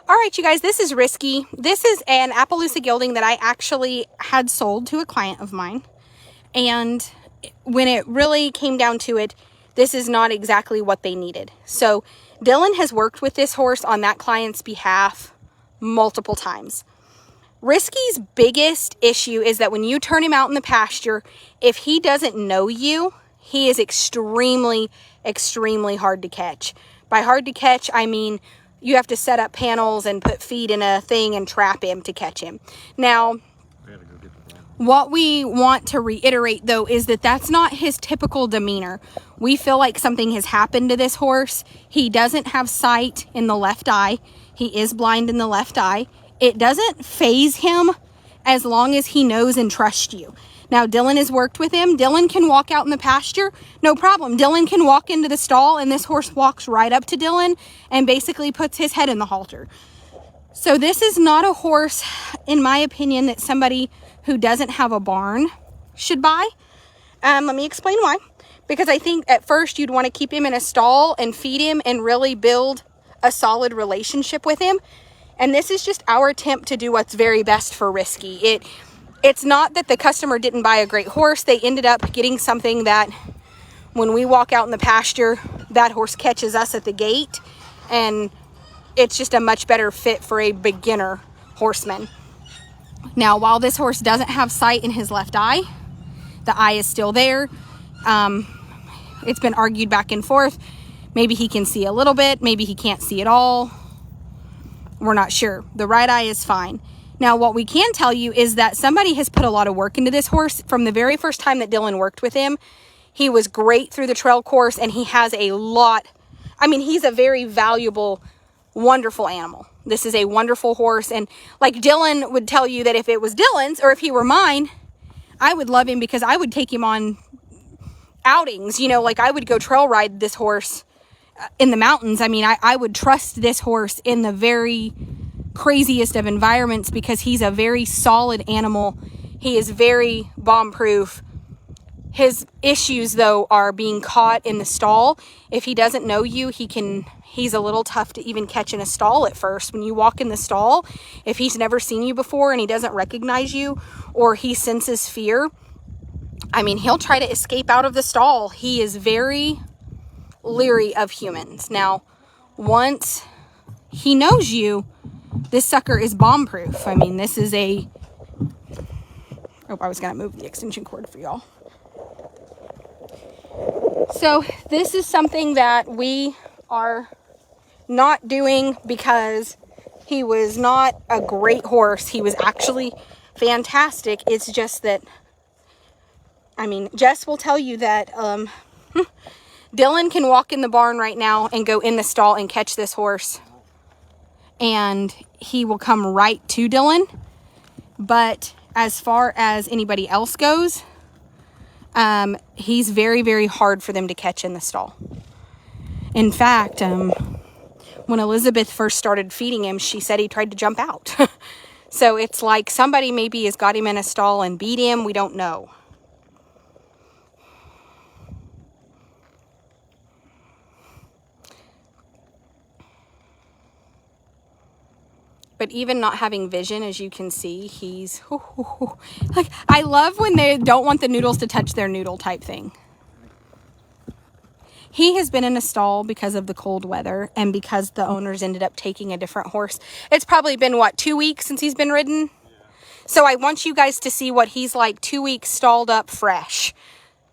All right, you guys, this is Risky. This is an Appaloosa gelding that I actually had sold to a client of mine. And when it really came down to it, this is not exactly what they needed. So Dylan has worked with this horse on that client's behalf multiple times. Risky's biggest issue is that when you turn him out in the pasture, if he doesn't know you, he is extremely, extremely hard to catch. By hard to catch, I mean you have to set up panels and put feed in a thing and trap him to catch him. Now, what we want to reiterate, though, is that that's not his typical demeanor. We feel like something has happened to this horse. He doesn't have sight in the left eye. He is blind in the left eye. It doesn't faze him as long as he knows and trusts you. Now, Dylan has worked with him. Dylan can walk out in the pasture, no problem. Dylan can walk into the stall, and this horse walks right up to Dylan and basically puts his head in the halter. So this is not a horse, in my opinion, that somebody who doesn't have a barn should buy. Let me explain why. Because I think at first you'd want to keep him in a stall and feed him and really build a solid relationship with him. And this is just our attempt to do what's very best for Risky. It's not that the customer didn't buy a great horse. They ended up getting something that when we walk out in the pasture, that horse catches us at the gate. And it's just a much better fit for a beginner horseman. Now, while this horse doesn't have sight in his left eye, the eye is still there. It's been argued back and forth. Maybe he can see a little bit. Maybe he can't see at all. We're not sure. The right eye is fine. Now, what we can tell you is that somebody has put a lot of work into this horse. From the very first time that Dylan worked with him, he was great through the trail course, and he has a lot. I mean, he's a very valuable, wonderful animal. This is a wonderful horse. And like Dylan would tell you that if it was Dylan's or if he were mine, I would love him because I would take him on outings. You know, like I would go trail ride this horse in the mountains. I mean, I would trust this horse in the very craziest of environments because he's a very solid animal. He is very bomb proof. His issues, though, are being caught in the stall. If he doesn't know you, he's a little tough to even catch in a stall at first. When you walk in the stall, if he's never seen you before and he doesn't recognize you or he senses fear, I mean, he'll try to escape out of the stall. He is very leery of humans. Now, once he knows you, this sucker is bomb proof. I mean, this is a... Oh, I was going to move the extension cord for y'all. So this is something that we are not doing because he was not a great horse. He was actually fantastic. It's just that, I mean, Jess will tell you that Dylan can walk in the barn right now and go in the stall and catch this horse. And he will come right to Dylan. But as far as anybody else goes, he's very, very hard for them to catch in the stall. In fact, when Elizabeth first started feeding him, she said he tried to jump out. So it's like somebody maybe has got him in a stall and beat him. We don't know. But even not having vision, as you can see, he's like, I love when they don't want the noodles to touch their noodle type thing. He has been in a stall because of the cold weather and because the owners ended up taking a different horse. It's probably been, 2 weeks since he's been ridden? Yeah. So I want you guys to see what he's like 2 weeks stalled up fresh.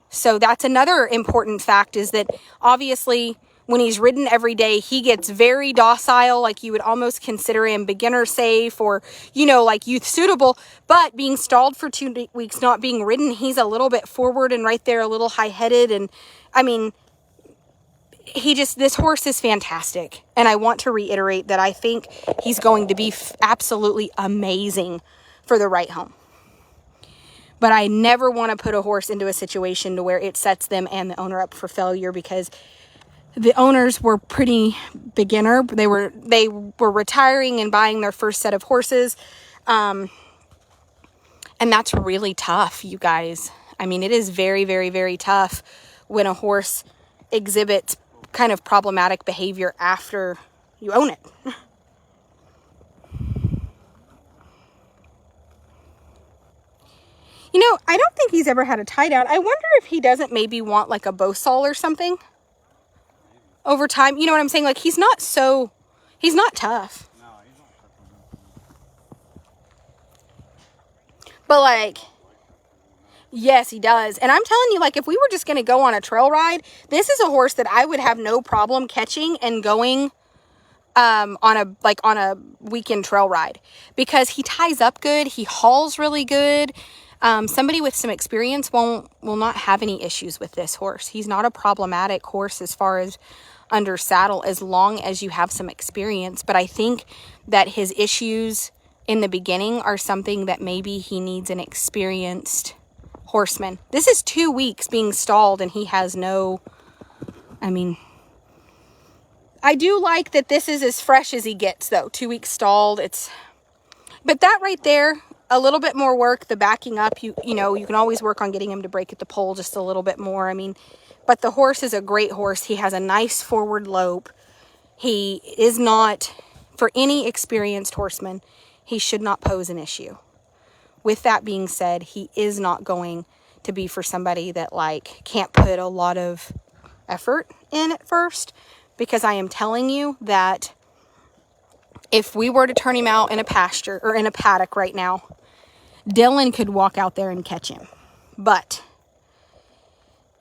So that's another important fact, is that obviously when he's ridden every day, he gets very docile, like you would almost consider him beginner safe or, like youth suitable. But being stalled for 2 weeks, not being ridden, he's a little bit forward and right there, a little high-headed. And I mean, this horse is fantastic. And I want to reiterate that I think he's going to be absolutely amazing for the right home. But I never want to put a horse into a situation to where it sets them and the owner up for failure, because the owners were pretty beginner. They were retiring and buying their first set of horses. And that's really tough, you guys. I mean, it is very, very, very tough when a horse exhibits kind of problematic behavior after you own it. You know, I don't think he's ever had a tie down. I wonder if he doesn't maybe want like a Bosal or something over time. You know what I'm saying? Like, he's not tough. No, he's not tough enough. But like, yes, he does. And I'm telling you, like, if we were just going to go on a trail ride, this is a horse that I would have no problem catching and going on a weekend trail ride, because he ties up good. He hauls really good. Somebody with some experience will not have any issues with this horse. He's not a problematic horse as far as under saddle, as long as you have some experience. But I think that his issues in the beginning are something that maybe he needs an experienced horseman. This is 2 weeks being stalled and he has no, I mean, I do like that this is as fresh as he gets though. 2 weeks stalled. But that right there, a little bit more work, the backing up, you know, you can always work on getting him to break at the pole just a little bit more. I mean, but the horse is a great horse. He has a nice forward lope. He is not, for any experienced horseman, he should not pose an issue. With that being said, he is not going to be for somebody that like can't put a lot of effort in at first, because I am telling you that if we were to turn him out in a pasture or in a paddock right now, Dylan could walk out there and catch him. But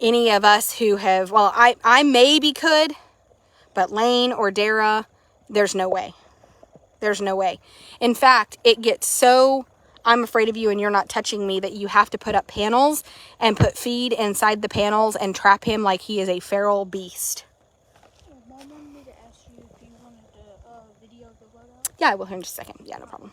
any of us who have, well, I maybe could, but Lane or Dara, there's no way. There's no way. In fact, it gets so, I'm afraid of you and you're not touching me, that you have to put up panels and put feed inside the panels and trap him like he is a feral beast. Mom wanted me to ask you if you wanted to video the loadout. Yeah, I will here in just a second. Yeah, no problem.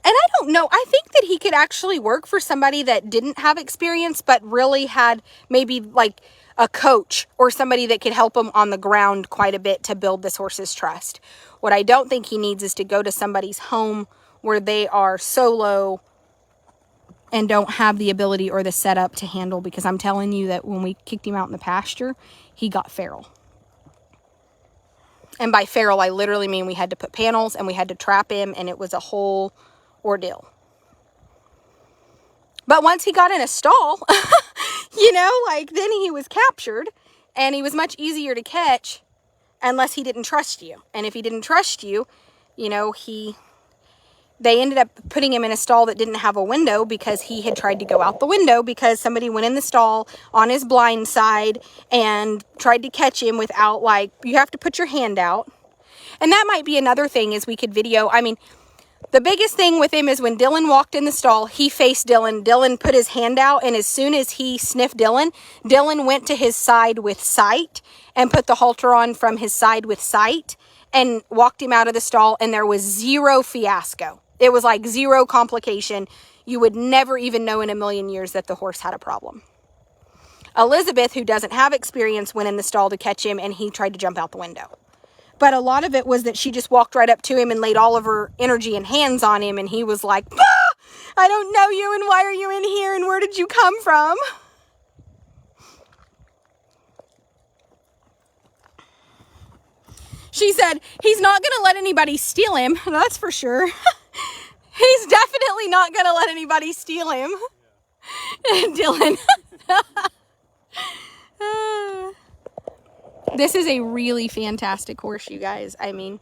And I don't know, I think that he could actually work for somebody that didn't have experience, but really had maybe like a coach or somebody that could help him on the ground quite a bit to build this horse's trust. What I don't think he needs is to go to somebody's home where they are solo and don't have the ability or the setup to handle, because I'm telling you that when we kicked him out in the pasture, he got feral. And by feral, I literally mean we had to put panels and we had to trap him, and it was a whole ordeal. But once he got in a stall, you know, like then he was captured and he was much easier to catch unless he didn't trust you. And if he didn't trust you, you know, they ended up putting him in a stall that didn't have a window, because he had tried to go out the window because somebody went in the stall on his blind side and tried to catch him without, like, you have to put your hand out. And that might be another thing, is we could video. I mean, the biggest thing with him is when Dylan walked in the stall, he faced Dylan. Dylan put his hand out, and as soon as he sniffed Dylan, Dylan went to his side with sight and put the halter on from his side with sight and walked him out of the stall, and there was zero fiasco. It was like zero complication. You would never even know in a million years that the horse had a problem. Elizabeth, who doesn't have experience, went in the stall to catch him, and he tried to jump out the window. But a lot of it was that she just walked right up to him and laid all of her energy and hands on him. And he was like, ah, I don't know you. And why are you in here? And where did you come from? She said, he's not going to let anybody steal him. That's for sure. He's definitely not going to let anybody steal him. Dylan. This is a really fantastic horse, you guys. I mean,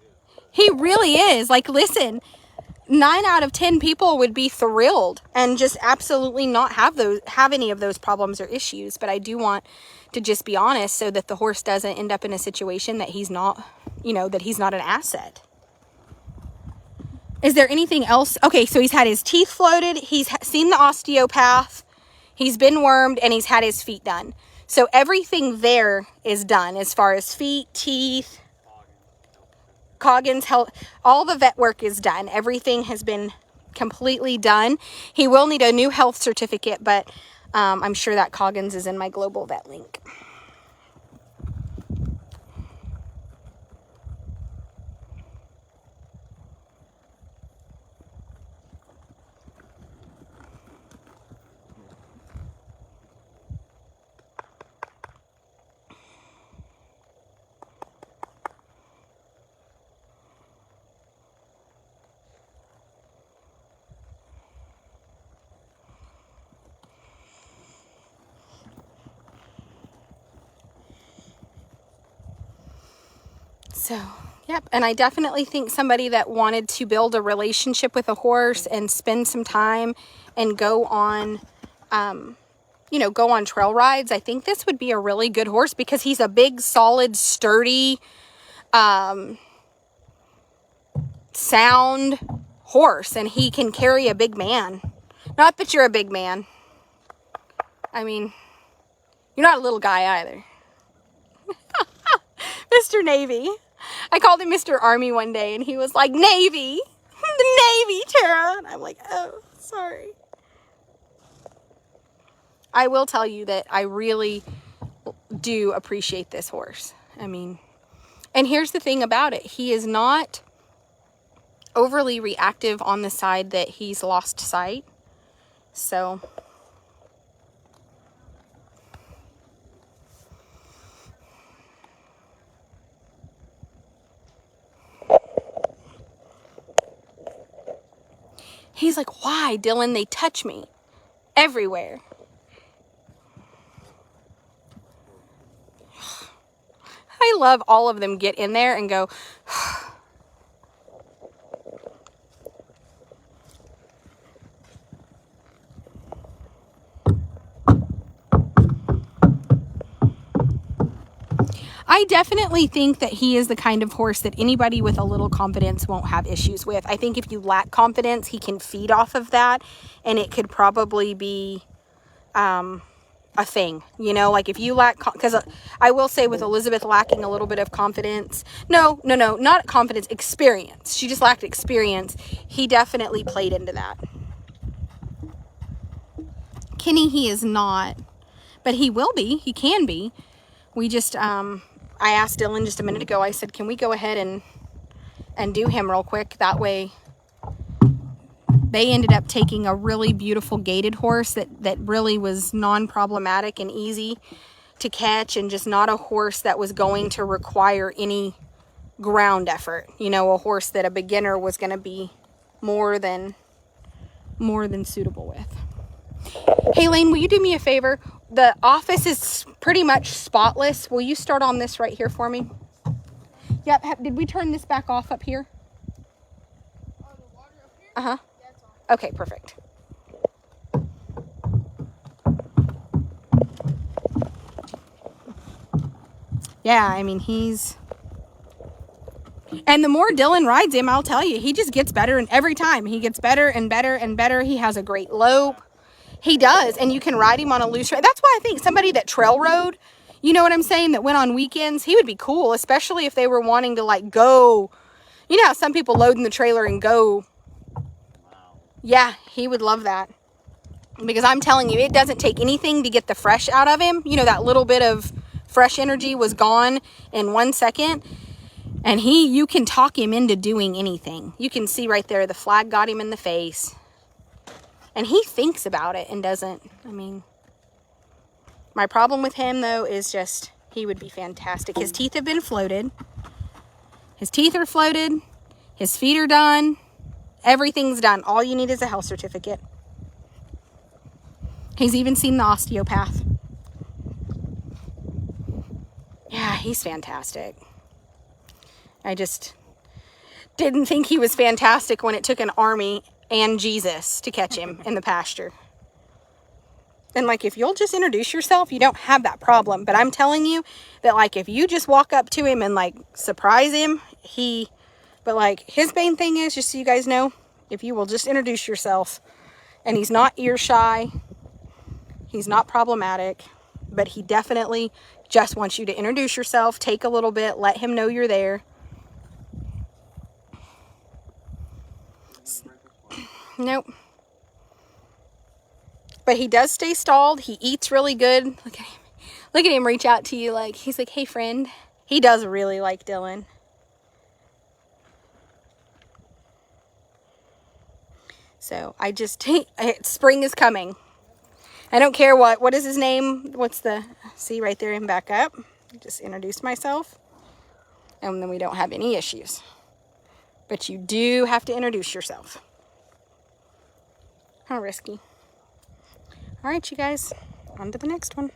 he really is. Like, listen, 9 out of 10 people would be thrilled and just absolutely not have any of those problems or issues. But I do want to just be honest, so that the horse doesn't end up in a situation that he's not, you know, that he's not an asset. Is there anything else? Okay, so he's had his teeth floated. He's seen the osteopath. He's been wormed, and he's had his feet done. So everything there is done as far as feet, teeth, Coggins, health, all the vet work is done. Everything has been completely done. He will need a new health certificate, but I'm sure that Coggins is in my global vet link. So, yep. And I definitely think somebody that wanted to build a relationship with a horse and spend some time and go on, you know, go on trail rides, I think this would be a really good horse because he's a big, solid, sturdy, sound horse, and he can carry a big man. Not that you're a big man. I mean, you're not a little guy either. Mr. Navy. I called him Mr. Army one day, and he was like, Navy. The Navy, Tara. And I'm like, oh, sorry. I will tell you that I really do appreciate this horse. I mean, and here's the thing about it. He is not overly reactive on the side that he's lost sight. So... he's like, why, Dylan? They touch me everywhere. I love all of them get in there and go, I definitely think that he is the kind of horse that anybody with a little confidence won't have issues with. I think if you lack confidence, he can feed off of that, and it could probably be a thing, you know, like if you lack, because I will say with Elizabeth lacking a little bit of confidence, no, not confidence, experience. She just lacked experience. He definitely played into that. Kenny, he is not, but he will be, he can be. We just, I asked Dylan just a minute ago, I said, can we go ahead and do him real quick? That way they ended up taking a really beautiful gaited horse that really was non-problematic and easy to catch, and just not a horse that was going to require any ground effort. You know, a horse that a beginner was going to be more than suitable with. Hey, Lane, will you do me a favor? The office is pretty much spotless. Will you start on this right here for me? Yep. Did we turn this back off up here? Oh, the water up here? Uh-huh. Yeah, it's on. Okay, perfect. Yeah, I mean, and the more Dylan rides him, I'll tell you, he just gets better, and every time he gets better and better and better. He has a great lope. He does, and you can ride him on a loose ride. That's why I think somebody that trail rode, you know what I'm saying, that went on weekends, he would be cool, especially if they were wanting to, like, go. You know how some people load in the trailer and go. Yeah, he would love that. Because I'm telling you, it doesn't take anything to get the fresh out of him. You know, that little bit of fresh energy was gone in 1 second. And you can talk him into doing anything. You can see right there, the flag got him in the face. And he thinks about it and doesn't. I mean, my problem with him, though, is just he would be fantastic. His teeth have been floated. His teeth are floated. His feet are done. Everything's done. All you need is a health certificate. He's even seen the osteopath. Yeah, he's fantastic. I just didn't think he was fantastic when it took an army and Jesus to catch him in the pasture. And like, if you'll just introduce yourself, you don't have that problem. But I'm telling you that, like, if you just walk up to him and, like, surprise him, but like, his main thing is, just so you guys know, if you will just introduce yourself, and he's not ear shy, he's not problematic, but he definitely just wants you to introduce yourself, take a little bit, let him know you're there. Nope. But he does stay stalled. He eats really good. Look at him. Look at him reach out to you like, he's like, hey, friend. He does really like Dylan. So spring is coming. I don't care what is his name? See right there and back up. Just introduce myself. And then we don't have any issues. But you do have to introduce yourself. How risky. All right, you guys, on to the next one.